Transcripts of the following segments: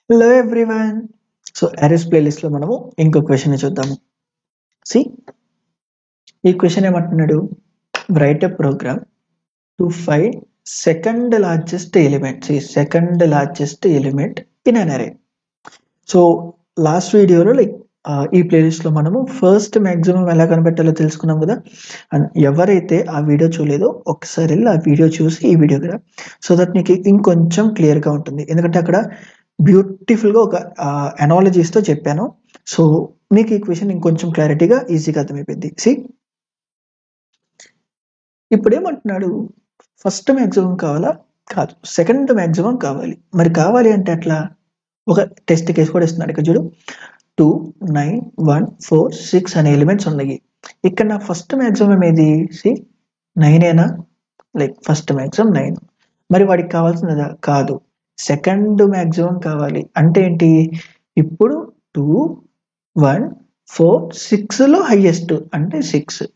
Hello everyone. So arrays playlist లో మనము ఇంకో క్వశ్చన్ చూద్దాము. సి ఈ క్వశ్చన్ ఏమంటున్నాడు, write a program to find second largest element. Second largest element in an array. So last వీడియోలో ఈ ప్లేలిస్ట్ లో మనము ఫస్ట్ మ్యాక్సిమం ఎలా కనిపెట్టాలో తెలుసుకున్నాం కదా. అండ్ ఎవరైతే ఆ వీడియో చూడలేదో ఒకసారి వెళ్ళి ఆ వీడియో చూసి ఈ వీడియో కదా, సో దట్ నీకు ఇంకొంచెం క్లియర్గా ఉంటుంది. ఎందుకంటే అక్కడ బ్యూటిఫుల్గా ఒక అనాలజీస్తో చెప్పాను. సో మీకు ఈ క్వశ్చన్ ఇంకొంచెం క్లారిటీగా ఈజీగా అర్థమైపోయింది. ఇప్పుడు ఏమంటున్నాడు, ఫస్ట్ మ్యాక్సిమం కావాలా? కాదు, సెకండ్ మ్యాక్సిమం కావాలి. మరి కావాలి అంటే అట్లా ఒక టెస్ట్ కేసు కూడా ఇస్తున్నాడు. ఇక్కడ చూడు, 2, 9, 1, 4, 6 అనే ఎలిమెంట్స్ ఉన్నాయి. ఇక్కడ నా ఫస్ట్ మ్యాక్సిమం ఏది? 9ఏనా? First maximum 9. మరి వాడికి కావాల్సినదా? కాదు, సెకండ్ మ్యాక్సిమం కావాలి. అంటే ఏంటి? ఇప్పుడు 2, 1, 4, 6లో హైయెస్ట్ అంటే 6.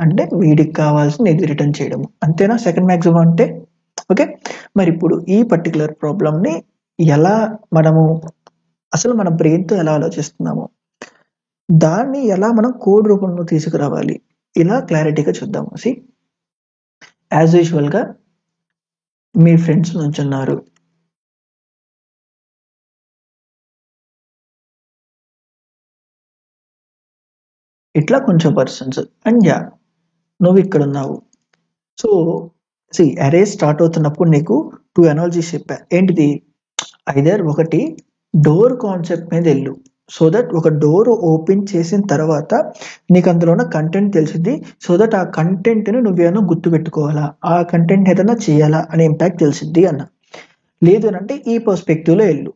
అంటే వీడికి కావాల్సిన ఇది రిటర్న్ చేయడం, అంతేనా సెకండ్ మ్యాక్సిమం అంటే? ఓకే. మరి ఇప్పుడు ఈ పర్టికులర్ ప్రాబ్లమ్ని ఎలా మనము అసలు మన బ్రెయిన్తో ఎలా ఆలోచిస్తున్నాము, దాన్ని ఎలా మనం కోడ్ రూపంలో తీసుకురావాలి, ఇలా క్లారిటీగా చూద్దాము. యాజ్ యూజువల్గా మీ ఫ్రెండ్స్ నుంచున్నారు, ఇట్లా కొంచెం పర్సన్స్, అండ్ నువ్వు ఇక్కడ ఉన్నావు. సో అరే స్టార్ట్ అవుతున్నప్పుడు నీకు 2 అనాలజీస్ చెప్పా. ఏంటిది? ఐదర్ ఒకటి డోర్ కాన్సెప్ట్ మీద వెళ్ళు, సో దట్ ఒక డోర్ ఓపెన్ చేసిన తర్వాత నీకు అందులో ఉన్న కంటెంట్ తెలిసింది, సో దట్ ఆ కంటెంట్ని నువ్వేమో గుర్తుపెట్టుకోవాలా, ఆ కంటెంట్ ఏదైనా చేయాలా అనే ఇంపాక్ట్ తెలిసింది అన్న. లేదు అంటే ఈ పర్స్పెక్టివ్లో వెళ్ళు,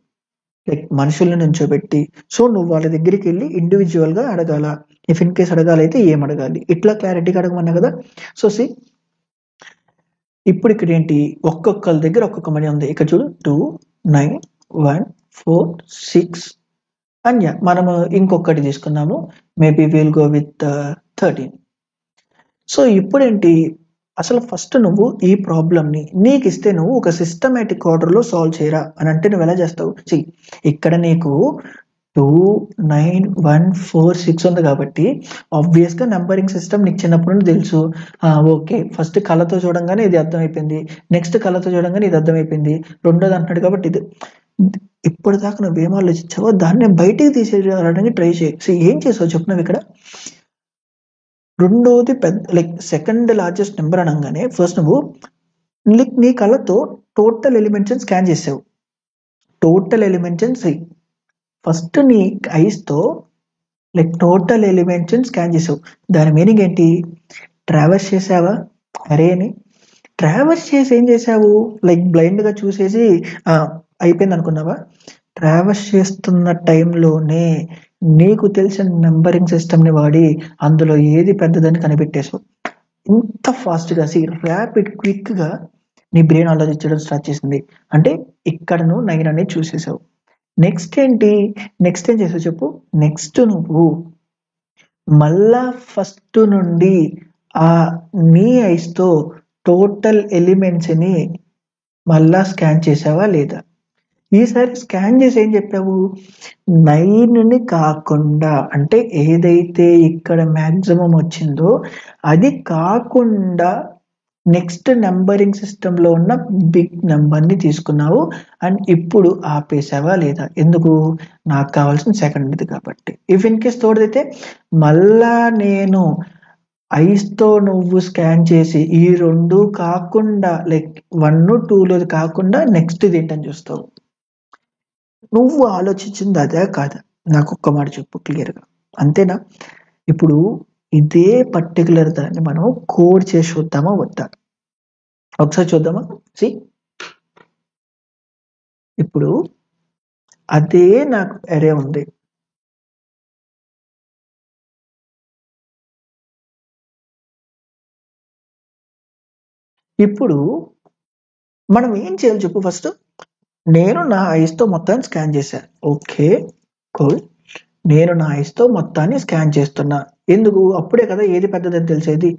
మనుషుల్ని నుంచోబెట్టి, సో నువ్వు వాళ్ళ దగ్గరికి వెళ్ళి ఇండివిజువల్గా అడగాల. ఇఫ్ ఇన్ కేస్ అడగాలైతే ఏం అడగాలి, ఇట్లా క్లారిటీగా అడగమన్నా కదా. సో ఇప్పుడు ఇక్కడ ఏంటి, ఒక్కొక్కరి దగ్గర ఒక్కొక్క మనీ ఉంది. ఇక్కడ చూడు, 2, 9, 1, 4, 6 అండ్ మనము ఇంకొకటి తీసుకున్నాము, maybe will go with 13. So ఇప్పుడేంటి, అసలు ఫస్ట్ నువ్వు ఈ ప్రాబ్లమ్ని నీకు ఇస్తే నువ్వు ఒక సిస్టమేటిక్ ఆర్డర్లో సాల్వ్ చేయరా అని అంటే నువ్వు ఎలా చేస్తావు? ఇక్కడ నీకు 2, 9, 1, 4, 6 ఉంది కాబట్టి ఆబ్వియస్గా నెంబరింగ్ సిస్టమ్ నీకు చిన్నప్పటి నుండి తెలుసు. ఓకే, ఫస్ట్ కళ్ళతో చూడంగానే ఇది అర్థమైపోయింది, నెక్స్ట్ కళ్ళతో చూడంగానే ఇది అర్థమైపోయింది, రెండోది అంటున్నాడు కాబట్టి ఇది. ఇప్పటిదాకా నువ్వేం ఆలోచించావో దాన్ని బయటికి తీసేయడానికి ట్రై చేయి. ఏం చేసావు చెప్పు నువ్వు ఇక్కడ. రెండోది పెద్ద సెకండ్ లార్జెస్ట్ నెంబర్ అనగానే ఫస్ట్ నువ్వు నీ కళ్ళతో టోటల్ ఎలిమెంట్స్ స్కాన్ చేసావు. టోటల్ ఎలిమెంట్స్ ఫస్ట్ నీ ఐస్తో టోటల్ ఎలిమెంట్స్ స్కాన్ చేసావు. దాని మీనింగ్ ఏంటి? ట్రావెర్స్ చేసావా అరేని? ట్రావెర్స్ చేసి ఏం చేసావు? బ్లైండ్గా చూసేసి అయిపోయింది అనుకున్నావా? ట్రావెర్స్ చేస్తున్న టైంలోనే నీకు తెలిసిన నెంబరింగ్ సిస్టమ్ని వాడి అందులో ఏది పెద్దదని కనిపెట్టేసావు. ఇంత ఫాస్ట్గా ర్యాపిడ్ క్విక్గా నీ బ్రెయిన్ ఆలోచించడం స్టార్ట్ చేసింది. అంటే ఇక్కడ నువ్వు 9 అనేది చూసేసావు. నెక్స్ట్ ఏంటి? నెక్స్ట్ ఏం చేసావు చెప్పు. నెక్స్ట్ నువ్వు మళ్ళా ఫస్ట్ నుండి నీ ఐస్తో టోటల్ ఎలిమెంట్స్ని మళ్ళా స్కాన్ చేసావా లేదా? ఈసారి స్కాన్ చేసి ఏం చెప్పావు? 9ని కాకుండా, అంటే ఏదైతే ఇక్కడ మ్యాక్సిమం వచ్చిందో అది కాకుండా నెక్స్ట్ నెంబరింగ్ సిస్టంలో ఉన్న బిగ్ నెంబర్ని తీసుకున్నావు. అండ్ ఇప్పుడు ఆపేసావా లేదా? ఎందుకు? నాకు కావాల్సిన సెకండ్ది కాబట్టి. ఇఫ్ ఇన్ కేస్ తోడైతే మళ్ళా నేను ఐస్తో నువ్వు స్కాన్ చేసి ఈ రెండు కాకుండా 1, 2లోది కాకుండా నెక్స్ట్ ఇది ఏంటని చూస్తావు. నువ్వు ఆలోచించింది అదే కాదా? నాకు ఒక్క మాట చెప్పు క్లియర్గా, అంతేనా? ఇప్పుడు ఇదే పర్టికులర్ దాన్ని మనం కోడ్ చేసి చూద్దామా వద్దా? ఒకసారి చూద్దామా. ఇప్పుడు అదే నాకు అరే ఉంది, ఇప్పుడు మనం ఏం చేయాలి చెప్పు. ఫస్ట్ నేను నా ఐస్తో మొత్తాన్ని స్కాన్ చేశాను. ఓకే కూల్, నేను నా ఐస్తో మొత్తాన్ని స్కాన్ చేస్తున్నా. ఎందుకు? అప్పుడే కదా ఏది పెద్దదని తెలిసేది.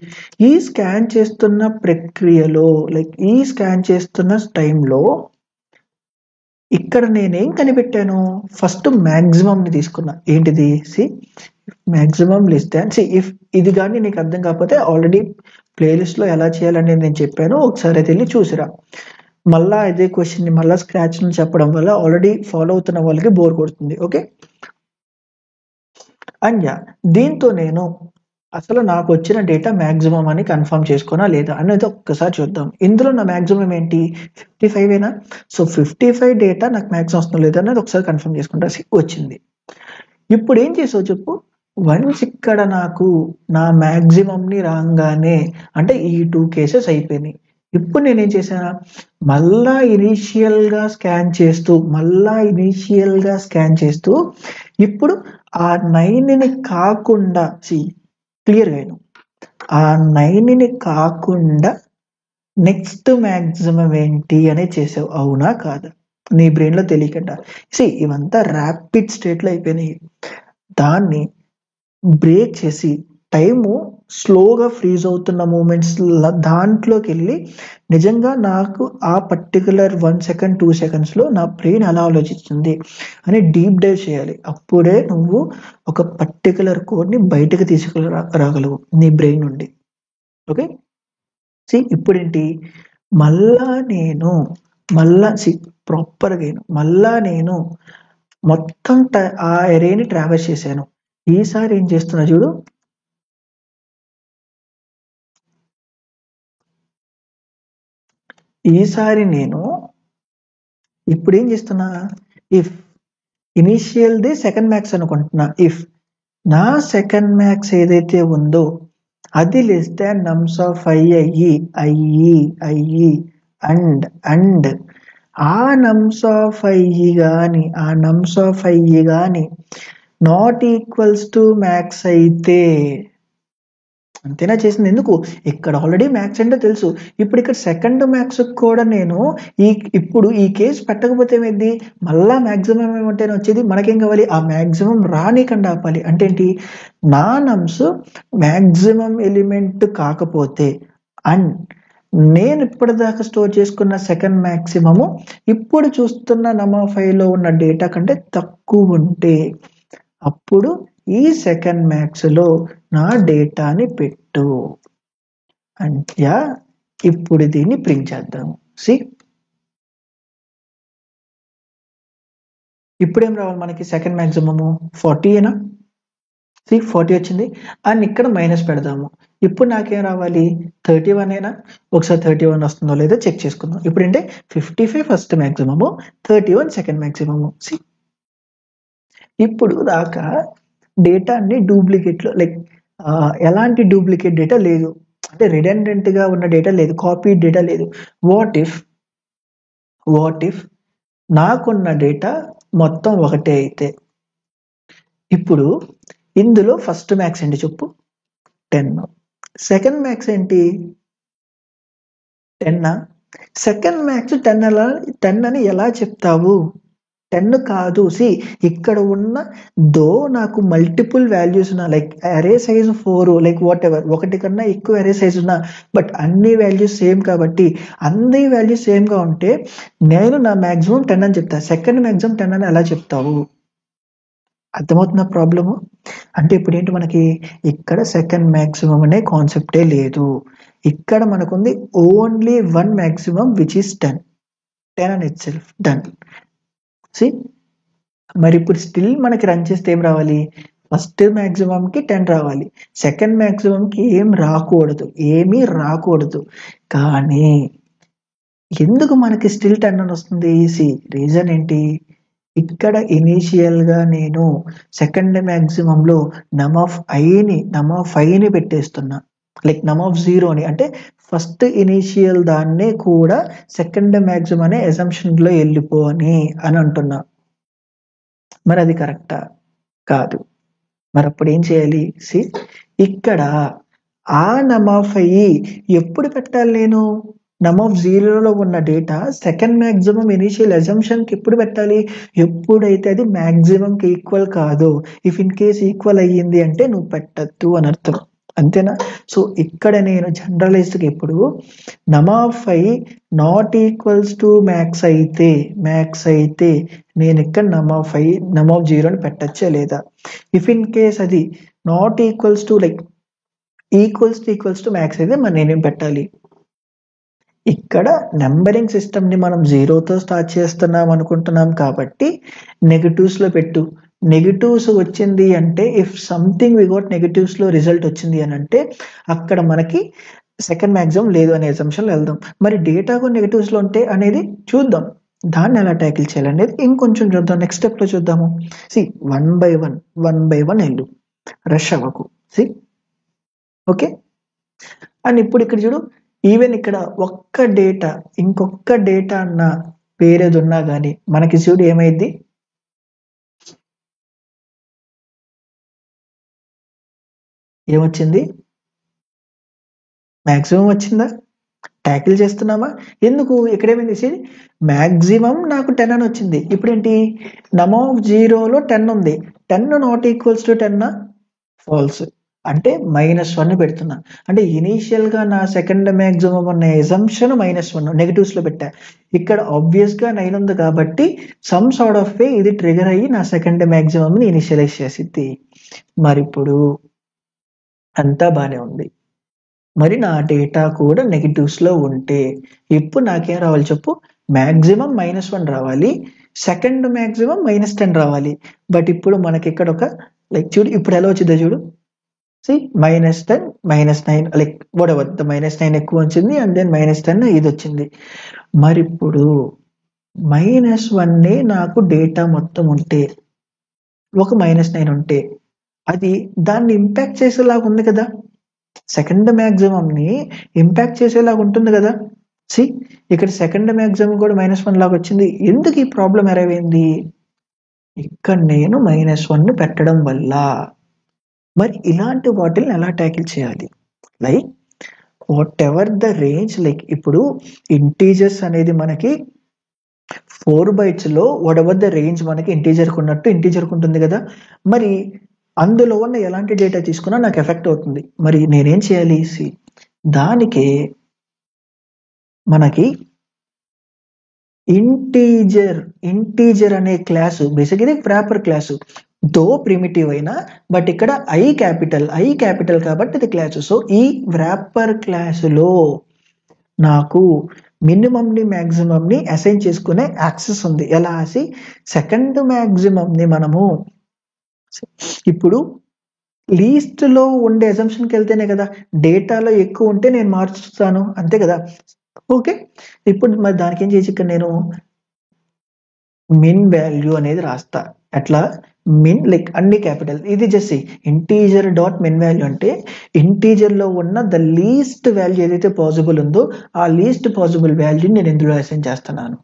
ఈ స్కాన్ చేస్తున్న ప్రక్రియలో ఈ స్కాన్ చేస్తున్న టైంలో ఇక్కడ నేనేం కనిపెట్టాను, ఫస్ట్ మ్యాక్సిమంని తీసుకున్నా. ఏంటిది, see maximum less than, see if ఇది కానీ నీకు అర్థం కాకపోతే ఆల్రెడీ ప్లేలిస్ట్లో ఎలా చేయాలనేది నేను చెప్పాను, ఒకసారి అయితే వెళ్ళి చూసిరా. మళ్ళా ఇదే క్వశ్చన్ని మళ్ళీ స్క్రాచ్ నుంచి చెప్పడం వల్ల ఆల్రెడీ ఫాలో అవుతున్న వాళ్ళకి బోర్ కొడుతుంది. ఓకే, అండ్ యా, దీంతో నేను అసలు నాకు వచ్చిన డేటా మ్యాక్సిమం అని కన్ఫర్మ్ చేసుకోనా లేదా అనేది ఒక్కసారి చూద్దాం. ఇందులో నా మ్యాక్సిమం ఏంటి, 55ఏనా? సో 55 డేటా నాకు మ్యాక్సిమం వస్తుందో లేదా అనేది ఒకసారి కన్ఫర్మ్ చేసుకుంటా. వచ్చింది. ఇప్పుడు ఏం చేసావు చెప్పు, వన్స్ ఇక్కడ నాకు నా మ్యాక్సిమంని రాగానే అంటే ఈ 2 కేసెస్ అయిపోయినాయి. ఇప్పుడు నేనేం చేశాను, మళ్ళా ఇనీషియల్గా స్కాన్ చేస్తూ ఇప్పుడు ఆ 9ని కాకుండా క్లియర్గా అయినా ఆ 9ని కాకుండా నెక్స్ట్ మ్యాక్సిమం ఏంటి అనేది చేసావు, అవునా కాదా? నీ బ్రెయిన్లో తెలియకుండా. ఇవంతా ర్యాపిడ్ స్టేట్లో అయిపోయినాయి. దాన్ని బ్రేక్ చేసి టైము స్లోగా ఫ్రీజ్ అవుతున్న మూమెంట్స్ దాంట్లోకి వెళ్ళి నిజంగా నాకు ఆ పర్టికులర్ 1 సెకండ్ 2 సెకండ్స్లో నా బ్రెయిన్ ఎలా ఆలోచిస్తుంది అని డీప్ డైవ్ చేయాలి. అప్పుడే నువ్వు ఒక పర్టికులర్ కోడ్ని బయటకు తీసుకురాగలవు నీ బ్రెయిన్ నుండి. ఓకే, ఇప్పుడేంటి, ప్రాపర్గా నేను మొత్తం ఆ ఎరేని ట్రావెర్స్ చేశాను. ఈసారి ఏం చేస్తున్నా చూడు, ఈసారి నేను ఇప్పుడు ఏం చేస్తున్నా, ఇఫ్ ఇనిషియల్ది సెకండ్ మ్యాక్స్ అనుకుంటున్నా, ఇఫ్ నా సెకండ్ మ్యాక్స్ ఏదైతే ఉందో అది లెస్ దాన్ నమ్స్ ఆఫ్ అయ్యి అండ్ ఆ నమ్స్ ఆఫ్ అయ్యి కానీ నాట్ ఈక్వల్స్ టు మ్యాక్స్ అయితే అంతేనా చేసింది. ఎందుకు, ఇక్కడ ఆల్రెడీ మ్యాక్స్ అంటే తెలుసు. ఇప్పుడు ఇక్కడ సెకండ్ మ్యాక్స్ కూడా నేను ఇప్పుడు ఈ కేసు పెట్టకపోతే ఏమైంది, మళ్ళా మ్యాక్సిమం ఏమంటేనే వచ్చేది. మనకేం కావాలి, ఆ మ్యాక్సిమం రానికండా ఆపాలి. అంటే ఏంటి, నా నమ్స్ మ్యాక్సిమం ఎలిమెంట్ కాకపోతే అండ్ నేను ఇప్పటిదాకా స్టోర్ చేసుకున్న సెకండ్ మ్యాక్సిమము ఇప్పుడు చూస్తున్న నమ్ ఆఫ్ ఐలో ఉన్న డేటా కంటే తక్కువ ఉంటే అప్పుడు ఈ సెకండ్ మ్యాక్స్ లో నా డేటాని పెట్టు. అంటే ఇప్పుడు దీన్ని ప్రింట్ చేద్దాము. ఇప్పుడేం రావాలి మనకి, సెకండ్ మ్యాక్సిమము 40ఏనా? 40 వచ్చింది. అండ్ ఇక్కడ మైనస్ పెడదాము. ఇప్పుడు నాకేం రావాలి, 31ఏనా? ఒకసారి 31 వస్తుందో లేదో చెక్ చేసుకుందాం. ఇప్పుడు అంటే 55 ఫస్ట్ మ్యాక్సిమము, 31 సెకండ్ మ్యాక్సిమము. ఇప్పుడు దాకా డేటాని డూప్లికేట్లో ఎలాంటి డూప్లికేట్ డేటా లేదు, అంటే రిడెండెంట్ గా ఉన్న డేటా లేదు, కాపీ డేటా లేదు. వాట్ ఇఫ్ నాకున్న డేటా మొత్తం ఒకటే అయితే, ఇప్పుడు ఇందులో ఫస్ట్ మ్యాక్స్ ఏంటి చెప్పు, 10. సెకండ్ మ్యాక్స్ ఏంటి, 10. సెకండ్ మ్యాక్స్ 10 అని ఎలా చెప్తావు, 10 కాదు. ఇక్కడ ఉన్న నాకు మల్టిపుల్ వాల్యూస్ ఉన్నా, లైక్ అరే సైజ్ 4, లైక్ వాట్ ఎవర్, ఒకటి కన్నా ఎక్కువ అరే సైజ్ ఉన్నా, బట్ అన్ని వాల్యూస్ సేమ్ కాబట్టి అన్ని వాల్యూస్ సేమ్ గా ఉంటే నేను నా మ్యాక్సిమం 10 అని చెప్తా. సెకండ్ మ్యాక్సిమం 10 అని ఎలా చెప్తావు? అర్థమవుతున్న ప్రాబ్లము. అంటే ఇప్పుడు ఏంటి, మనకి ఇక్కడ సెకండ్ మ్యాక్సిమం అనే కాన్సెప్టే లేదు. ఇక్కడ మనకుంది ఓన్లీ 1 మ్యాక్సిమం విచ్ ఇస్ 10 అని ఇట్ సెల్ఫ్ డన్. మరి ఇప్పుడు స్టిల్ మనకి రన్ చేస్తే ఏం రావాలి, ఫస్ట్ మ్యాక్సిమంకి 10 రావాలి, సెకండ్ మ్యాక్సిమంకి ఏమీ రాకూడదు. కానీ ఎందుకు మనకి స్టిల్ 10 అని వస్తుంది? రీజన్ ఏంటి, ఇక్కడ ఇనీషియల్ గా నేను సెకండ్ మ్యాక్సిమంలో నమ్ ఆఫ్ ఐని పెట్టేస్తున్నా, లైక్ నమ్ ఆఫ్ 0ని, అంటే ఫస్ట్ ఇనీషియల్ దాన్నే కూడా సెకండ్ మ్యాక్సిమం అనే అసంప్షన్ లో వెళ్ళిపో అని అంటున్నా. మరి అది కరెక్టా? కాదు. మరి అప్పుడు ఏం చేయాలి, ఇక్కడ ఆ నమ్ ఆఫ్ ఐ ఎప్పుడు పెట్టాలి, నేను నమ్ ఆఫ్ 0లో ఉన్న డేటా సెకండ్ మ్యాక్సిమం ఇనిషియల్ అజంప్షన్కి ఎప్పుడు పెట్టాలి, ఎప్పుడైతే అది మ్యాక్సిమంకి ఈక్వల్ కాదు. ఇఫ్ ఇన్ కేస్ ఈక్వల్ అయ్యింది అంటే నువ్వు పెట్టద్దు అని అర్థం. అంతేనా? సో ఇక్కడ నేను జనరలైజ్డ్గా ఇప్పుడు నమ్ of i not equals to max అయితే నేను ఇక్కడ నమ్ ఆఫ్ 0 అని పెట్టచ్చా లేదా? ఇఫ్ ఇన్ కేస్ అది not equals to like equals to max అయితే మరి నేనేం పెట్టాలి? ఇక్కడ నెంబరింగ్ సిస్టమ్ ని మనం 0తో స్టార్ట్ చేస్తున్నాం అనుకుంటున్నాం కాబట్టి నెగటివ్స్ లో పెట్టు. నెగటివ్స్ వచ్చింది అంటే if something we got negatives లో రిజల్ట్ వచ్చింది అని అంటే అక్కడ మనకి సెకండ్ మ్యాక్సిమం లేదు అనే అసంప్షన్ వెళ్దాం. మరి డేటా కూడా నెగటివ్స్ లో ఉంటే అనేది చూద్దాం. దాన్ని ఎలా ట్యాకిల్ చేయాలనేది ఇంకొంచెం చూద్దాం. నెక్స్ట్ స్టెప్ లో చూద్దాము. సి 1 by 1 వెళ్ళు, రష్ అవ్వకు. C okay. అండ్ ఇప్పుడు ఇక్కడ చూడు, ఈవెన్ ఇక్కడ ఒక్క డేటా ఇంకొక డేటా అన్న వేరేది ఉన్నా కానీ మనకి చూడు ఏమైంది, ఏమొచ్చింది? మ్యాక్సిమం వచ్చిందా? ట్యాకిల్ చేస్తున్నామా? ఎందుకు? ఇక్కడేమైంది? మ్యాక్సిమం నాకు 10 అని వచ్చింది. ఇప్పుడేంటి? నమ్ ఆఫ్ 0లో 10 ఉంది. 10 నాట్ ఈక్వల్స్ టు 10 ఫాల్స్ అంటే -1 పెడుతున్నా. అంటే ఇనీషియల్ గా నా సెకండ్ మ్యాక్సిమం అనే ఎజంప్షన్ -1 నెగటివ్స్ లో పెట్టా. ఇక్కడ ఆబ్వియస్ గా 9 ఉంది కాబట్టి సమ్ సార్ట్ ఆఫ్ వే ఇది ట్రిగర్ అయ్యి నా సెకండ్ మ్యాక్సిమం ని ఇనిషియలైజ్ చేసిద్ది. మరి ఇప్పుడు అంతా బానే ఉంది. మరి నా డేటా కూడా నెగటివ్స్ లో ఉంటే ఇప్పుడు నాకేం రావాలి చెప్పు? మ్యాక్సిమం -1 రావాలి, సెకండ్ మ్యాక్సిమం -10 రావాలి. బట్ ఇప్పుడు మనకి ఇక్కడ ఒక లైక్ చూడు, ఇప్పుడు ఎలా వచ్చిందో చూడు. See, -10, -9 like whatever the -9 ఎక్కువ వచ్చింది అండ్ దెన్ -10 ఇది వచ్చింది. మరి ఇప్పుడు -1 నాకు డేటా మొత్తం ఉంటే, ఒక -9 ఉంటే అది దాన్ని ఇంపాక్ట్ చేసేలాగా ఉంది కదా, సెకండ్ మ్యాక్సిమం ని ఇంపాక్ట్ చేసేలాగా ఉంటుంది కదా. సి ఇక్కడ సెకండ్ మ్యాక్సిమం కూడా -1 లాగా వచ్చింది. ఎందుకు ఈ ప్రాబ్లం అరైవ్ అయింది? ఇక్కడ నేను -1 పెట్టడం వల్ల. మరి ఇలాంటి వాటిని ఎలా ట్యాకిల్ చేయాలి? Like whatever the range, like ఇప్పుడు ఇంటీజర్స్ అనేది మనకి 4 bytes లో వాట్ ఎవర్ ద రేంజ్ మనకి ఇంటీజర్కి ఉన్నట్టు ఇంటీజర్కి ఉంటుంది కదా. మరి అందులో ఉన్న ఎలాంటి డేటా తీసుకున్నా నాకు ఎఫెక్ట్ అవుతుంది. మరి నేనేం చేయాలి? దానికి మనకి ఇంటీజర్ అనే క్లాసు, బేసిక్ ఇది వ్రాపర్ క్లాసు, దో ప్రిమిటివ్ అయినా బట్ ఇక్కడ ఐ క్యాపిటల్ కాబట్టి ఇది క్లాసు. సో ఈ వ్రాపర్ క్లాసులో నాకు మినిమం ని మ్యాక్సిమం ని అసైన్ చేసుకునే యాక్సెస్ ఉంది. ఎలా? సెకండ్ మ్యాక్సిమం ని మనము ఇప్పుడు లీస్ట్ లో ఉండే అజంప్షన్కి వెళ్తేనే కదా, డేటాలో ఎక్కువ ఉంటే నేను మార్చుతాను, అంతే కదా. ఓకే, ఇప్పుడు మరి దానికి ఏం చేసి ఇక్కడ నేను మిన్ వాల్యూ అనేది రాస్తా. అట్లా మిన్ లైక్ అన్ని క్యాపిటల్, ఇది just integer dot min value అంటే ఇంటీజర్ లో ఉన్న ద లీస్ట్ వాల్యూ ఏదైతే పాసిబుల్ ఉందో ఆ లీస్ట్ పాసిబుల్ వాల్యూ నేను ఇందులో అసైన్ చేస్తున్నాను.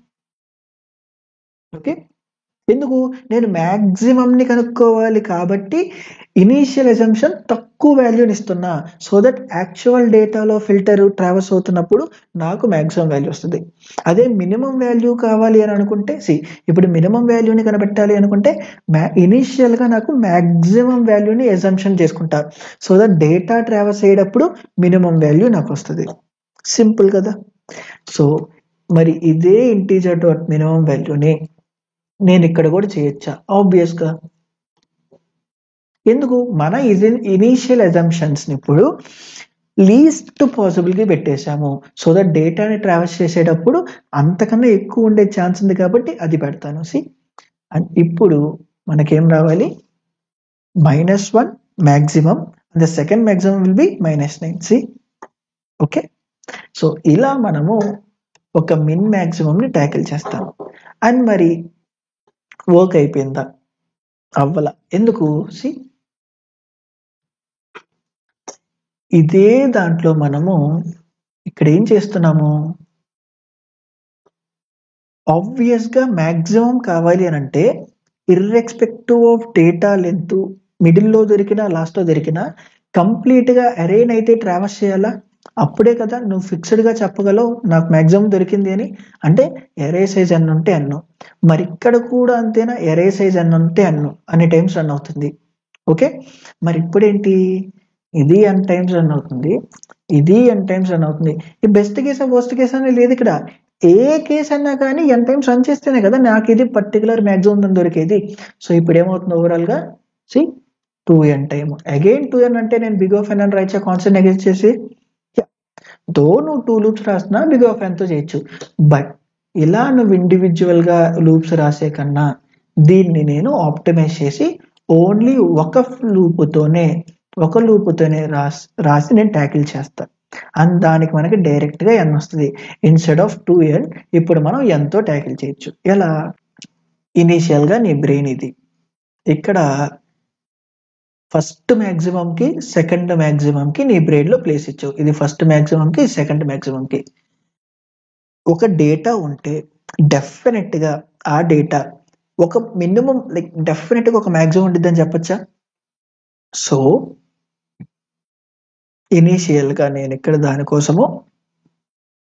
ఓకే, ఎందుకు? నేను మ్యాక్సిమం ని కనుక్కోవాలి కాబట్టి ఇనీషియల్ అజంప్షన్ తక్కువ వాల్యూని ఇస్తున్నా, సో దట్ యాక్చువల్ డేటాలో ఫిల్టర్ ట్రావెల్స్ అవుతున్నప్పుడు నాకు మ్యాక్సిమం వాల్యూ వస్తుంది. అదే మినిమం వాల్యూ కావాలి అని అనుకుంటే, ఇప్పుడు మినిమం వాల్యూని కనిపెట్టాలి అనుకుంటే ఇనీషియల్ గా నాకు మ్యాక్సిమం వాల్యూని అజంప్షన్ చేసుకుంటా, సో దట్ డేటా ట్రావెల్స్ అయ్యేటప్పుడు మినిమం వాల్యూ నాకు వస్తుంది. సింపుల్ కదా. సో మరి ఇదే ఇంటీజర్ డాట్ మినిమం వాల్యూని నేను ఇక్కడ కూడా చేయొచ్చా? ఆబ్వియస్ గా. ఎందుకు? మన ఇనీషియల్ అజంప్షన్స్ ని ఇప్పుడు లీస్ట్ పాసిబుల్ గా పెట్టేశాము, సో దట్ డేటాని ట్రావెల్స్ చేసేటప్పుడు అంతకన్నా ఎక్కువ ఉండే ఛాన్స్ ఉంది కాబట్టి అది పెడతాను. అండ్ ఇప్పుడు మనకేం రావాలి? -1 maximum, the second maximum will be -9. Okay, so ఇలా మనము ఒక మిన్ మ్యాక్సిమం ని ట్యాకిల్ చేస్తాము. అండ్ మరి వర్క్ అయిపోయిందా? అవ్వాల. ఎందుకు? ఇదే దాంట్లో మనము ఇక్కడ ఏం చేస్తున్నాము? ఆబ్వియస్ గా మ్యాక్సిమం కావాలి అని అంటే ఇర్రెస్పెక్టివ్ ఆఫ్ డేటా లెంత్, మిడిల్లో దొరికినా లాస్ట్ లో దొరికినా కంప్లీట్ గా అరేన్ అయితే ట్రావెల్స్ చేయాలా? అప్పుడే కదా నువ్వు ఫిక్స్డ్ గా చెప్పగలవు నాకు మ్యాక్సిమం దొరికింది అని. అంటే ఎరే సైజ్ ఎన్ ఉంటే ఎన్, మరి ఇక్కడ కూడా అంతేనా? ఎరే సైజ్ ఎన్ ఉంటే ఎన్ అనే టైమ్స్ రన్ అవుతుంది. ఓకే, మరి ఇప్పుడేంటి? ఇది n టైమ్స్ రన్ అవుతుంది, ఇది n టైమ్స్ రన్ అవుతుంది. ఈ బెస్ట్ కేస్ వర్స్ట్ కేస్ అనేది లేదు ఇక్కడ. ఏ కేస్ అన్నా కానీ n టైమ్స్ రన్ చేస్తేనే కదా నాకు ఇది పర్టికులర్ మ్యాక్సిమం దొరికేది. సో ఇప్పుడు ఏమవుతుంది ఓవరాల్ గా C 2n time again 2n అంటే నేను బిగ్ ఆఫ్ n అని రాయచ్చా కాన్స్టెంట్ నెగ్లెక్ట్ చేసి? దో నువ్వు 2 లూప్స్ రాసినా బిగ్ ఆఫ్ n తో చేయొచ్చు. బట్ ఇలా నువ్వు ఇండివిజువల్ గా లూప్స్ రాసే కన్నా దీన్ని నేను ఆప్టిమైజ్ చేసి ఓన్లీ ఒక లూపుతోనే రాసి నేను ట్యాకిల్ చేస్తాను. అండ్ దానికి మనకి డైరెక్ట్ గా n వస్తుంది ఇన్స్టెడ్ ఆఫ్ 2n. ఇప్పుడు మనం n తో ట్యాకిల్ చేయొచ్చు. ఎలా? ఇనీషియల్ గా నీ బ్రెయిన్ ఇది ఇక్కడ ఫస్ట్ మ్యాక్సిమం కి సెకండ్ మ్యాక్సిమం కి నీ బ్రెయిన్ లో ప్లేస్ ఇచ్చావు. ఇది ఫస్ట్ మ్యాక్సిమం కి సెకండ్ మ్యాక్సిమం కి ఒక డేటా ఉంటే డెఫినెట్ గా ఆ డేటా ఒక మినిమం లైక్ డెఫినెట్ గా ఒక మ్యాక్సిమం ఉంటుంది అని చెప్పచ్చా? సో ఇనీషియల్ గా నేను ఇక్కడ దానికోసము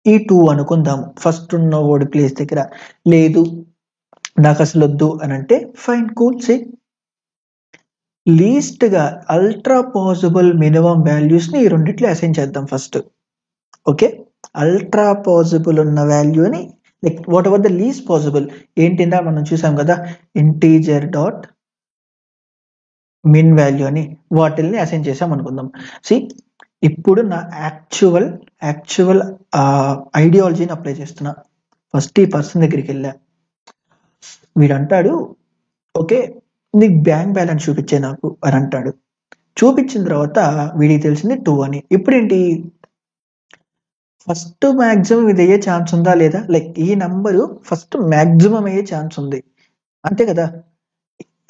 ఈ 2 అనుకుందాము ఫస్ట్ ఉన్న ఓడి ప్లేస్ దగ్గర. లేదు నాకు అసలు వద్దు అని అంటే ఫైన్ కూల్. సే లీస్ట్ గా అల్ట్రా పాసిబుల్ మినిమం వాల్యూస్ ని ఈ రెండిట్లో అసైన్ చేద్దాం ఫస్ట్. ఓకే, అల్ట్రా పాసిబుల్ ఉన్న వాల్యూని like whatever the least possible ఏంటిందా మనం చూసాం కదా ఇంటీజర్ డాట్ మిన్ వాల్యూ అని వాటిల్ని అసైన్ చేసాం అనుకుందాం. సి ఇప్పుడు నా యాక్చువల్ ఐడియాలజీని అప్లై చేస్తున్నా. ఫస్ట్ ఈ పర్సన్ దగ్గరికి వెళ్ళా, వీడు అంటాడు ఓకే నీకు బ్యాంక్ బ్యాలెన్స్ చూపించే నాకు అని అంటాడు. చూపించిన తర్వాత వీడికి తెలిసింది 2 అని. ఇప్పుడేంటి ఫస్ట్ మ్యాక్సిమం ఇది అయ్యే ఛాన్స్ ఉందా లేదా? లైక్ ఈ నంబరు ఫస్ట్ మ్యాక్సిమం అయ్యే ఛాన్స్ ఉంది అంతే కదా.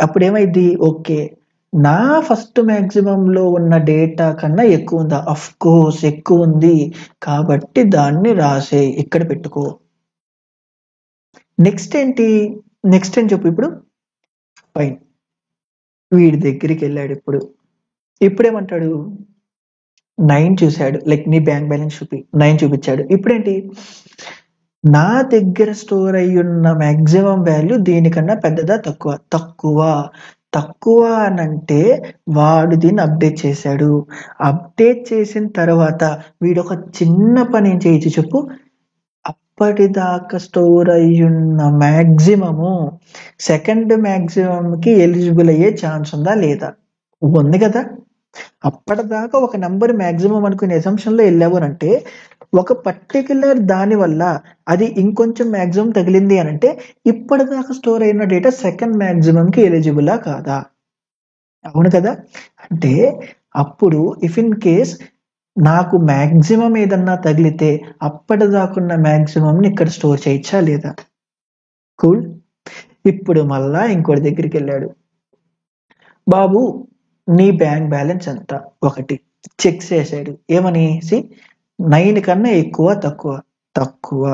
అప్పుడు ఏమైంది? ఓకే నా ఫస్ట్ మ్యాక్సిమం లో ఉన్న డేటా కన్నా ఎక్కువ ఉందా? అఫ్ కోర్స్ ఎక్కువ ఉంది, కాబట్టి దాన్ని రాసే ఇక్కడ పెట్టుకో. నెక్స్ట్ ఏంటి? నెక్స్ట్ ఏం చెప్పు ఇప్పుడు. ఫైన్, వీడి దగ్గరికి వెళ్ళాడు. ఇప్పుడేమంటాడు? 9 చూశాడు. లైక్ నీ బ్యాంక్ బ్యాలెన్స్ 9 చూపించాడు. ఇప్పుడేంటి? నా దగ్గర స్టోర్ అయ్యి ఉన్న మ్యాక్సిమం వాల్యూ దీనికన్నా పెద్దదా తక్కువ? తక్కువ అని అంటే వాడు దీన్ని అప్డేట్ చేశాడు. అప్డేట్ చేసిన తర్వాత వీడు ఒక చిన్న పని ఏం చేయొచ్చు చెప్పు. అప్పటిదాకా స్టోర్ అయ్యున్న మ్యాక్సిమము సెకండ్ మ్యాక్సిమం కి ఎలిజిబుల్ అయ్యే ఛాన్స్ ఉందా లేదా? ఉంది కదా. అప్పటిదాకా ఒక నంబర్ మ్యాక్సిమం అనుకునే అసంప్షన్ లో వెళ్ళావు అంటే ఒక పర్టికులర్ దాని వల్ల అది ఇంకొంచెం మ్యాక్సిమం తగిలింది అని అంటే ఇప్పటిదాకా స్టోర్ అయిన డేటా సెకండ్ మ్యాక్సిమం కి ఎలిజిబులా కాదా? అవును కదా. అంటే అప్పుడు ఇఫ్ ఇన్ కేస్ నాకు మ్యాక్సిమం ఏదన్నా తగిలితే అప్పటిదాకున్న మ్యాక్సిమం ని ఇక్కడ స్టోర్ చేయొచ్చా లేదా? కూల్. ఇప్పుడు మళ్ళా ఇంకోటి దగ్గరికి వెళ్ళాడు. బాబు నీ బ్యాంక్ బ్యాలెన్స్ ఎంత? 1 చెక్ చేశాడు. ఏమని? 9 కన్నా ఎక్కువ తక్కువ.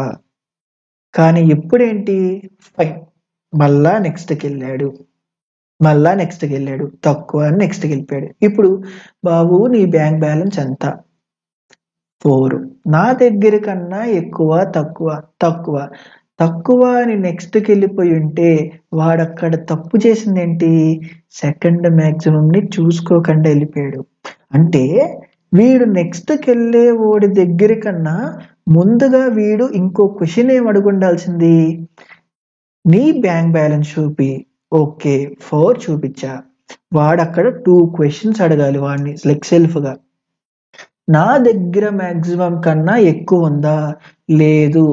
కానీ ఇప్పుడేంటి? ఫైన్, మళ్ళా నెక్స్ట్కి వెళ్ళాడు. తక్కువ అని నెక్స్ట్కి వెళ్ళిపోయాడు. ఇప్పుడు బాబు నీ బ్యాంక్ బ్యాలెన్స్ ఎంత? 4. నా దగ్గర కన్నా ఎక్కువ తక్కువ అని నెక్స్ట్కి వెళ్ళిపోయి ఉంటే వాడక్కడ తప్పు చేసింది ఏంటి? సెకండ్ మ్యాక్సిమం ని చూసుకోకుండా వెళ్ళిపోయాడు. అంటే వీడు నెక్స్ట్కి వెళ్ళే వాడి దగ్గర కన్నా ముందుగా వీడు ఇంకో క్వశ్చన్ ఏం అడుగుండాల్సింది? నీ బ్యాంక్ బ్యాలెన్స్ చూపి. ఓకే 4 చూపించా. వాడు అక్కడ 2 క్వశ్చన్స్ అడగాలి వాడిని లైక్ సెల్ఫ్ గా. నా దగ్గర మ్యాక్సిమం కన్నా ఎక్కువ ఉందా? లేదు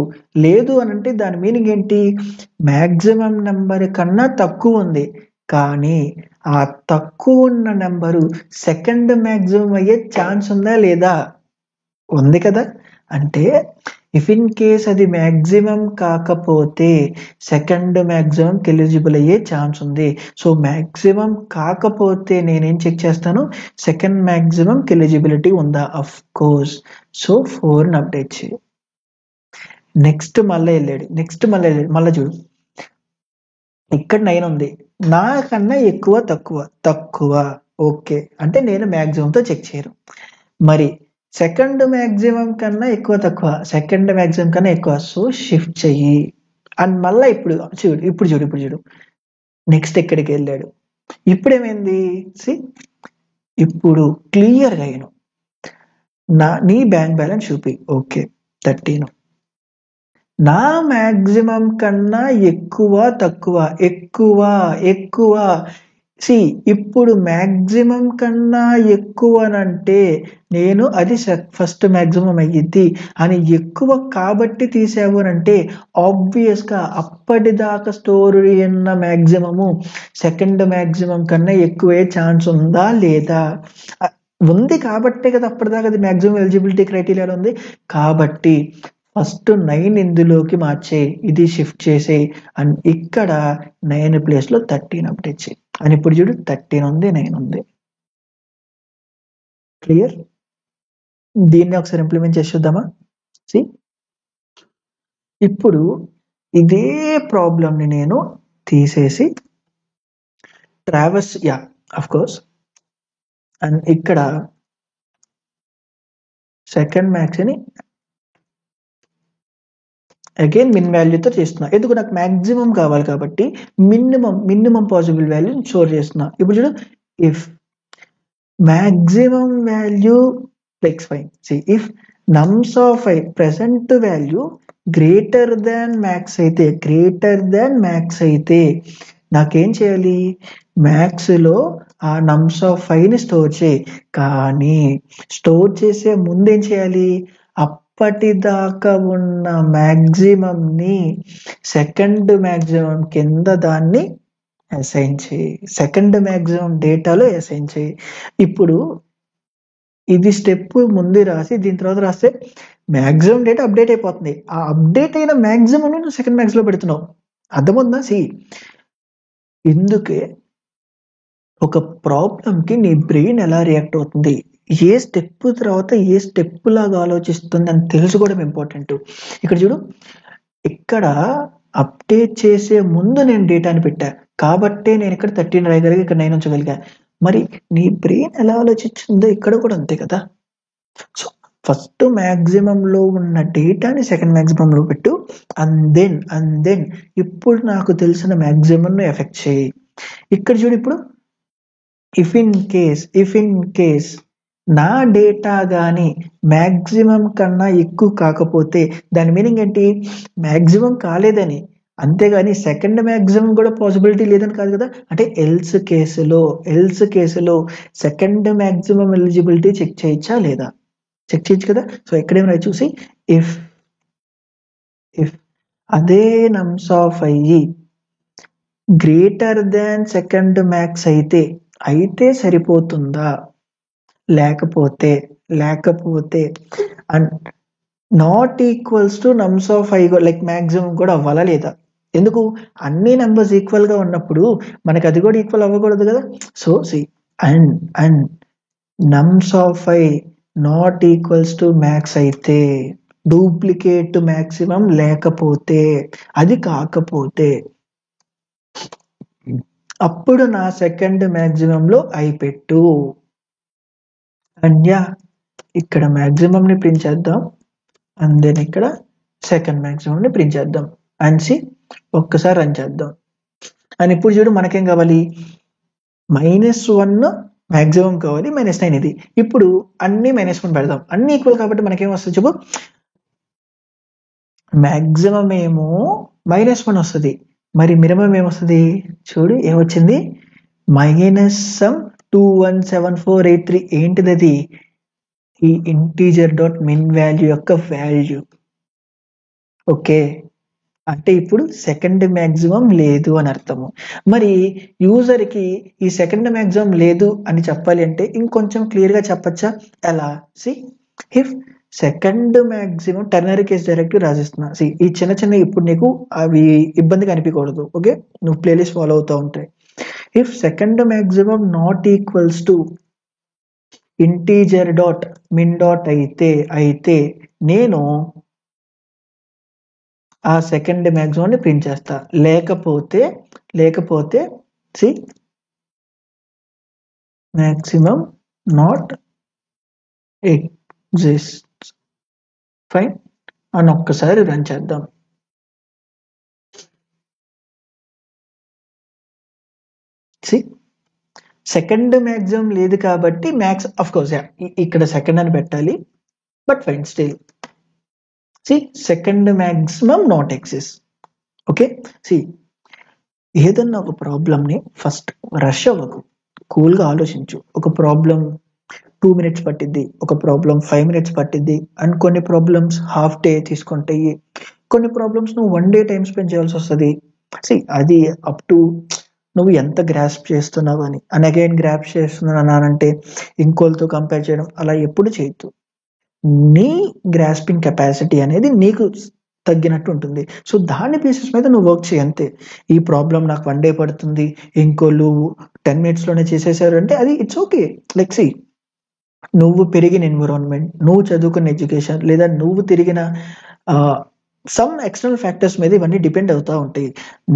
అని అంటే దాని మీనింగ్ ఏంటి? మ్యాక్సిమం నెంబర్ కన్నా తక్కువ ఉంది, కానీ ఆ తక్కువ ఉన్న నెంబరు సెకండ్ మ్యాక్సిమం అయ్యే ఛాన్స్ ఉందా లేదా? ఉంది కదా. అంటే ఇఫ్ ఇన్ కేస్ అది మ్యాక్సిమం కాకపోతే సెకండ్ మ్యాక్సిమం ఎలిజిబుల్ అయ్యే ఛాన్స్ ఉంది. సో మ్యాక్సిమం కాకపోతే నేనేం చెక్ చేస్తాను? సెకండ్ మ్యాక్సిమం ఎలిజిబిలిటీ ఉందా? Of course. సో 4 అప్డేట్ చేయి. నెక్స్ట్ మళ్ళీ వెళ్ళాడు. మళ్ళీ చూడు, ఇక్కడ 9 ఉంది. నాకన్నా ఎక్కువ తక్కువ. ఓకే అంటే నేను మ్యాక్సిమంతో చెక్ చేయను. మరి సెకండ్ మ్యాక్సిమం కన్నా ఎక్కువ సో షిఫ్ట్ చెయ్యి. అండ్ మళ్ళీ ఇప్పుడు చూడు నెక్స్ట్ ఎక్కడికి వెళ్ళాడు. ఇప్పుడేమైంది? ఇప్పుడు క్లియర్గా అయ్యాను. నీ బ్యాంక్ బ్యాలెన్స్ చూపి. ఓకే 13. నా మ్యాక్సిమం కన్నా ఎక్కువ తక్కువ ఎక్కువ ఎక్కువ సి ఇప్పుడు మ్యాక్సిమం కన్నా ఎక్కువనంటే నేను అది ఫస్ట్ మ్యాక్సిమం అయ్యిద్ది అని ఎక్కువ కాబట్టి తీసావు అంటే ఆబ్వియస్గా అప్పటిదాకా స్టోర్ అయిన మ్యాక్సిమము సెకండ్ మ్యాక్సిమం కన్నా ఎక్కువే ఛాన్స్ ఉందా లేదా? ఉంది కాబట్టే కదా అప్పటిదాకా అది మ్యాక్సిమం ఎలిజిబిలిటీ క్రైటీరియాలో ఉంది. కాబట్టి ఫస్ట్ 9 ఇందులోకి మార్చే, ఇది షిఫ్ట్ చేసే అండ్ ఇక్కడ 9 ప్లేస్లో 13 అప్డేట్ చేయి అని. ఇప్పుడు చూడు 13 ఉంది, 9 ఉంది. క్లియర్? దీన్ని ఒకసారి ఇంప్లిమెంట్ చేసి చూద్దామా? సి ఇప్పుడు ఇదే ప్రాబ్లమ్ని నేను తీసేసి ట్రావెర్స్ అఫ్ కోర్స్ అండ్ ఇక్కడ సెకండ్ మ్యాక్స్ని అగైన్ మిన్ వాల్యూతో చేస్తున్నా. ఎందుకు? నాకు మ్యాక్సిమం కావాలి కాబట్టి మినిమం పాసిబుల్ వాల్యూని స్టోర్ చేస్తున్నా. ఇప్పుడు చూడు, ఇఫ్ మ్యాక్సిమం వాల్యూ లెక్స్ fine see if nums of i present value greater than max అయితే నాకేం చేయాలి? మ్యాక్స్లో ఆ నమ్స్ ఆఫ్ ఐని స్టోర్ చేయి. కానీ స్టోర్ చేసే ముందేం చేయాలి? అప్పటిదాకా ఉన్న మ్యాక్సిమంని సెకండ్ మ్యాక్సిమం కింద దాన్ని అసైన్ చేయి. సెకండ్ మ్యాక్సిమం డేటాలో అసైన్ చేయి. ఇప్పుడు ఇది స్టెప్ ముందు రాసి దీని తర్వాత రాస్తే మ్యాక్సిమం డేటా అప్డేట్ అయిపోతుంది. ఆ అప్డేట్ అయిన మ్యాక్సిమం నువ్వు సెకండ్ మ్యాక్స్లో పెడుతున్నావు. అర్థమవుతుందా? సి ఇందుకే ఒక ప్రాబ్లంకి నీ బ్రెయిన్ ఎలా రియాక్ట్ అవుతుంది, ఏ స్టెప్ తర్వాత ఏ స్టెప్ లాగా ఆలోచిస్తుంది అని తెలుసుకోవడం ఇంపార్టెంట్. ఇక్కడ చూడు, ఇక్కడ అప్డేట్ చేసే ముందు నేను డేటాని పెట్టా కాబట్టే నేను ఇక్కడ 13 రాయగలిగా, ఇక్కడ 9 ఉంచగలిగా. మరి నీ బ్రెయిన్ ఎలా ఆలోచించిందో ఇక్కడ కూడా అంతే కదా. సో ఫస్ట్ మ్యాక్సిమంలో ఉన్న డేటాని సెకండ్ మ్యాక్సిమంలో పెట్టు అండ్ దెన్ ఇప్పుడు నాకు తెలిసిన మ్యాక్సిమంను ఎఫెక్ట్ చేయి. ఇక్కడ చూడు, ఇప్పుడు ఇఫ్ ఇన్ కేస్ నా డేటా కానీ మ్యాక్సిమం కన్నా ఎక్కువ కాకపోతే దాని మీనింగ్ ఏంటి? మ్యాక్సిమం కాలేదని, అంతేగాని సెకండ్ మ్యాక్సిమం కూడా పాసిబిలిటీ లేదని కాదు కదా. అంటే ఎల్స్ కేసులో సెకండ్ మ్యాక్సిమం ఎలిజిబిలిటీ చెక్ చేయొచ్చా లేదా? చెక్ చేయొచ్చు కదా. సో ఎక్కడేమైనా చూసి ఇఫ్ అదే నమ్స్ of I greater than second max అయితే సరిపోతుందా? లేకపోతే and not equals to నమ్స్ of I like maximum కూడా అవ్వాలా లేదా? ఎందుకు? అన్ని నెంబర్స్ ఈక్వల్ గా ఉన్నప్పుడు మనకి అది కూడా ఈక్వల్ అవ్వకూడదు కదా. So see and nums of i not equals to max అయితే, డూప్లికేట్ మ్యాక్సిమం లేకపోతే, అది కాకపోతే అప్పుడు నా సెకండ్ మ్యాక్సిమంలో ఐ పెట్టు. అండ్ ఇక్కడ మ్యాక్సిమం ని ప్రింట్ చేద్దాం అండ్ దెన్ ఇక్కడ సెకండ్ మ్యాక్సిమం ని ప్రింట్ చేద్దాం అండ్ సి ఒక్కసారి రన్ చేద్దాం. అండ్ ఇప్పుడు చూడు, మనకేం కావాలి? -1 మ్యాక్సిమం కావాలి, -9 ఇది. ఇప్పుడు అన్ని -1 పెడదాం. అన్ని ఈక్వల్ కాబట్టి మనకేం వస్తుంది చెప్పు? మ్యాక్సిమం ఏమో -1 వస్తుంది, మరి మినిమం ఏమొస్తుంది? చూడు ఏమొచ్చింది? -217483. ఏంటిది అది? ఈ ఇంటీజర్ డాట్ మిన్ వాల్యూ యొక్క వాల్యూ. ఓకే, అంటే ఇప్పుడు సెకండ్ మ్యాక్సిమం లేదు అని అర్థము. మరి యూజర్కి ఈ సెకండ్ మ్యాక్సిమం లేదు అని చెప్పాలి అంటే ఇంకొంచెం క్లియర్గా చెప్పచ్చా? ఎలా? See if second maximum ternary case directive రాసిస్తున్నా. సి ఈ చిన్న ఇప్పుడు నీకు అవి ఇబ్బందిగా అనిపించకూడదు. ఓకే, నువ్వు ప్లేలిస్ట్ ఫాలో అవుతూ ఉంటాయి. If second maximum not equals to integer dot min dot అయితే నేను ఆ సెకండ్ మ్యాక్సిమం ప్రింట్ చేస్తా. లేకపోతే see maximum not exist. Fine అని ఒక్కసారి రన్ చేద్దాం. సెకండ్ మ్యాక్సిమం లేదు కాబట్టి మ్యాక్స్ ఆఫ్ కోర్స్ ఇక్కడ సెకండ్ అని పెట్టాలి, but fine still see second maximum not exist. Okay, C ఏదన్నా ఒక ప్రాబ్లమ్ని ఫస్ట్ రష్ అవ్వకు, కూల్గా ఆలోచించు. ఒక ప్రాబ్లం 2 minutes పట్టిద్ది, ఒక ప్రాబ్లం 5 minutes పట్టిద్ది, అండ్ కొన్ని ప్రాబ్లమ్స్ హాఫ్ డే తీసుకుంటాయి, కొన్ని ప్రాబ్లమ్స్ నువ్వు 1 day టైం స్పెండ్ చేయాల్సి వస్తుంది. సి అది అప్ టు నువ్వు ఎంత గ్రాస్ప్ చేస్తున్నావు అని. అండ్ అగైన్ గ్రాస్ప్ చేస్తున్నానంటే ఇంకోళ్ళతో కంపేర్ చేయడం అలా ఎప్పుడు చేయొద్దు. నీ గ్రాస్పింగ్ కెపాసిటీ అనేది నీకు తగ్గినట్టు ఉంటుంది. సో దాని బేసిస్ మీద నువ్వు వర్క్ చేయి అంతే. ఈ ప్రాబ్లం నాకు 1 day పడుతుంది, ఇంకోళ్ళు 10 minutesలోనే చేసేసారు అంటే అది ఇట్స్ ఓకే. లైక్ సి నువ్వు పెరిగిన ఎన్విరాన్మెంట్, నువ్వు చదువుకున్న ఎడ్యుకేషన్, లేదా నువ్వు తిరిగిన సమ్ ఎక్స్టర్నల్ ఫ్యాక్టర్స్ మీద ఇవన్నీ డిపెండ్ అవుతూ ఉంటాయి.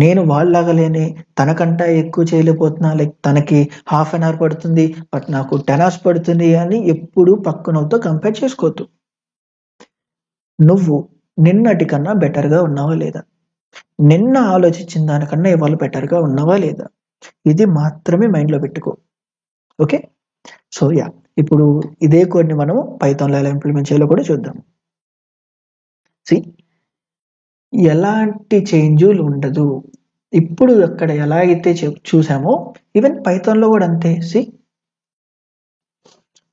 నేను వాళ్ళలాగలేని తనకంటా ఎక్కువ చేయలేకపోతున్నా, లైక్ తనకి 1/2 hour పడుతుంది బట్ నాకు 10 hours పడుతుంది అని ఎప్పుడు పక్కనతో కంపేర్ చేసుకోవద్దు. నువ్వు నిన్నటి కన్నా బెటర్గా ఉన్నావా లేదా, నిన్న ఆలోచించిన దానికన్నా ఇవాళ బెటర్గా ఉన్నావా లేదా, ఇది మాత్రమే మైండ్లో పెట్టుకో. ఓకే, సో యా ఇప్పుడు ఇదే కోడ్ని మనము పైథాన్లో ఎలా ఇంప్లిమెంట్ చేయాలో కూడా చూద్దాం. సి ఎలాంటి చేంజులు ఉండదు. ఇప్పుడు అక్కడ ఎలా అయితే చూసామో ఈవెన్ పైథాన్లో కూడా అంతే. సి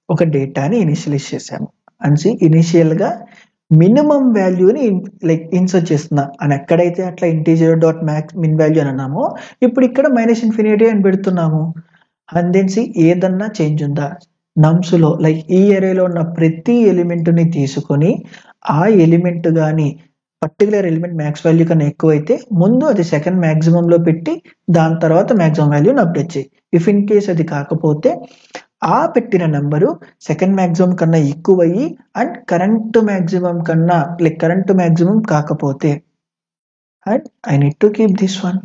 ఒక డేటాని ఇనిషియలైజ్ చేసాము అండ్ సి ఇనిషియల్గా మినిమం వాల్యూని లైక్ ఇన్సర్ట్ చేస్తున్నా అని ఎక్కడైతే అట్లా ఇంటీజర్ డాట్ మ్యాక్స్ మిన్ వాల్యూ అని అన్నామో ఇప్పుడు ఇక్కడ -∞ అని పెడుతున్నాము. అండ్ దెన్ సి ఏదన్నా చేంజ్ ఉందా నమ్స్లో, లైక్ ఈ ఏరియాలో ఉన్న ప్రతి ఎలిమెంట్ని తీసుకొని ఆ ఎలిమెంట్ కానీ పర్టికులర్ ఎలిమెంట్ మ్యాక్స్ వాల్యూ కన్నా ఎక్కువైతే ముందు అది సెకండ్ మ్యాక్సిమంలో పెట్టి దాని తర్వాత మ్యాక్సిమం వాల్యూని అప్డేట్ చేయి. ఇఫ్ ఇన్ కేస్ అది కాకపోతే ఆ పెట్టిన నెంబరు సెకండ్ మ్యాక్సిమం కన్నా ఎక్కువయ్యి అండ్ కరెంట్ మ్యాక్సిమం కన్నా లైక్ కరెంట్ మ్యాక్సిమం కాకపోతే and I need to keep this one.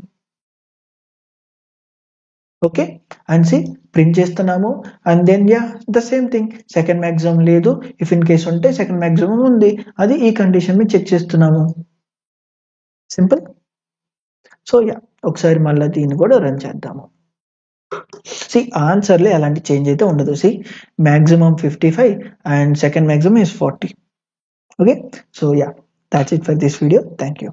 Okay, and see print చేస్తున్నాము and then yeah the same thing, second maximum లేదు, ఇఫ్ ఇన్ కేస్ ఉంటే second maximum ఉంది, అది ఈ కండిషన్ మీద check చేస్తున్నాము. సింపుల్. సో యా ఒకసారి మళ్ళీ దీన్ని కూడా రన్ చేద్దాము. సి ఆన్సర్లో ఎలాంటి చేంజ్ అయితే ఉండదు. See maximum 55 and second maximum is 40. Okay, so yeah that's it for this video. Thank you.